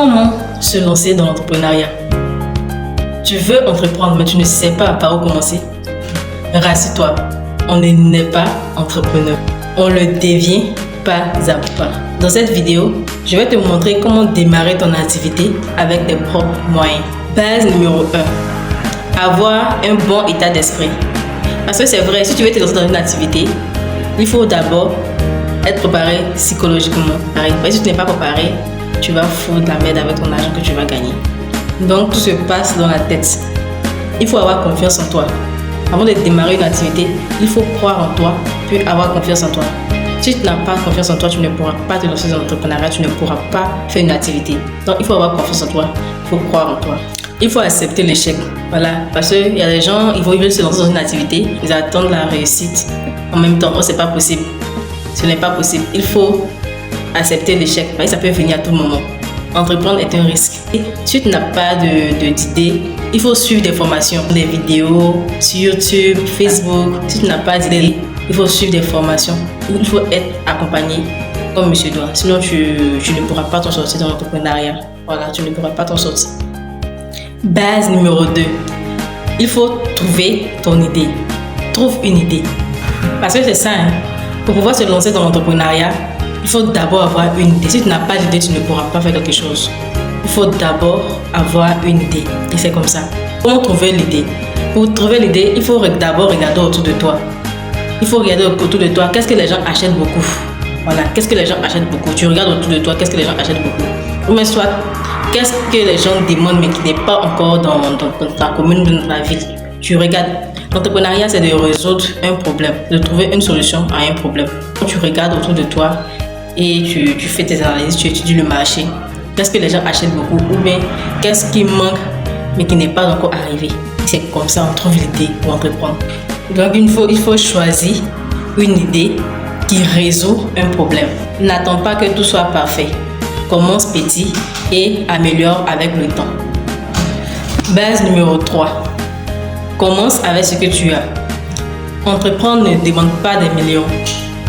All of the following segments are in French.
Comment se lancer dans l'entrepreneuriat? Tu veux entreprendre mais tu ne sais pas par où commencer? Rassure-toi, on ne naît pas entrepreneur. On le devient pas à pas. Dans cette vidéo, je vais te montrer comment démarrer ton activité avec tes propres moyens. Base numéro 1. Avoir un bon état d'esprit. Parce que c'est vrai, si tu veux te lancer dans une activité, il faut d'abord être préparé psychologiquement. Si tu n'es pas préparé, tu vas foutre la merde avec ton argent que tu vas gagner. Donc tout se passe dans la tête. Il faut avoir confiance en toi. Avant de démarrer une activité, il faut croire en toi, puis avoir confiance en toi. Si tu n'as pas confiance en toi, tu ne pourras pas te lancer dans l'entrepreneuriat, tu ne pourras pas faire une activité. Donc il faut avoir confiance en toi, il faut croire en toi. Il faut accepter l'échec. Voilà, parce qu'il y a des gens, ils veulent se lancer dans une activité, ils attendent la réussite. En même temps, oh, c'est pas possible. Ce n'est pas possible. Il faut accepter l'échec, parce que ça peut venir à tout moment. Entreprendre est un risque. Et si tu n'as pas d'idée, il faut suivre des formations, des vidéos sur YouTube, Facebook. Si tu n'as pas d'idée, il faut suivre des formations. Il faut être accompagné comme monsieur doit. Sinon, tu ne pourras pas t'en sortir dans l'entrepreneuriat. Voilà, tu ne pourras pas t'en sortir. Base numéro 2. Il faut trouver ton idée. Trouve une idée. Parce que c'est ça, hein. Pour pouvoir se lancer dans l'entrepreneuriat, il faut d'abord avoir une idée. Si tu n'as pas d'idée, tu ne pourras pas faire quelque chose. Il faut d'abord avoir une idée. Et c'est comme ça. Comment trouver l'idée? Pour trouver l'idée, il faut d'abord regarder autour de toi. Il faut regarder autour de toi. Qu'est-ce que les gens achètent beaucoup? Voilà. Qu'est-ce que les gens achètent beaucoup? Tu regardes autour de toi. Qu'est-ce que les gens achètent beaucoup? Ou même soit, qu'est-ce que les gens demandent mais qui n'est pas encore dans ta commune, dans ta ville? Tu regardes. L'entrepreneuriat, c'est de résoudre un problème, de trouver une solution à un problème. Tu regardes autour de toi et tu fais tes analyses, tu étudies le marché. Qu'est-ce que les gens achètent beaucoup ou bien qu'est-ce qui manque mais qui n'est pas encore arrivé. C'est comme ça on trouve l'idée pour entreprendre. Donc il faut choisir une idée qui résout un problème. N'attends pas que tout soit parfait. Commence petit et améliore avec le temps. Base numéro 3. Commence avec ce que tu as. Entreprendre ne demande pas des millions.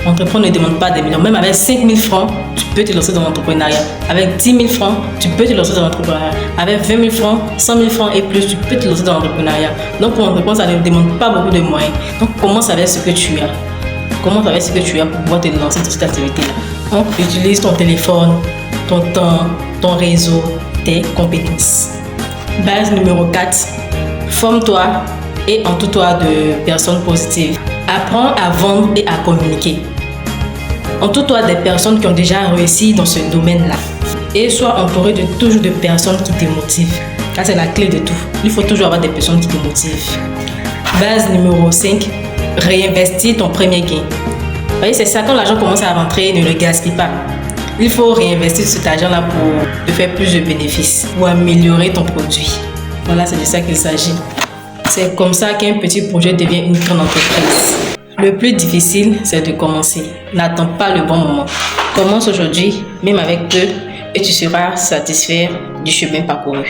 Entreprendre ne demande pas des millions. Même avec 5 000 francs, tu peux te lancer dans l'entrepreneuriat. Avec 10 000 francs, tu peux te lancer dans l'entrepreneuriat. Avec 20 000 francs, 100 000 francs et plus, tu peux te lancer dans l'entrepreneuriat. Donc pour entreprendre, ça ne demande pas beaucoup de moyens. Donc commence avec ce que tu as. Commence avec ce que tu as pour pouvoir te lancer dans cette activité-là. Donc utilise ton téléphone, ton temps, ton réseau, tes compétences. Base numéro 4. Forme-toi et entoure-toi de personnes positives. Apprends à vendre et à communiquer. Entoure-toi des personnes qui ont déjà réussi dans ce domaine-là. Et sois entouré toujours de personnes qui te motivent. Car c'est la clé de tout. Il faut toujours avoir des personnes qui te motivent. Base numéro 5. Réinvestir ton premier gain. Vous voyez, c'est ça, quand l'argent commence à rentrer, ne le gaspille pas. Il faut réinvestir cet argent-là pour te faire plus de bénéfices, pour améliorer ton produit. Voilà, c'est de ça qu'il s'agit. C'est comme ça qu'un petit projet devient une grande entreprise. Le plus difficile, c'est de commencer. N'attends pas le bon moment. Commence aujourd'hui, même avec peu, et tu seras satisfait du chemin parcouru.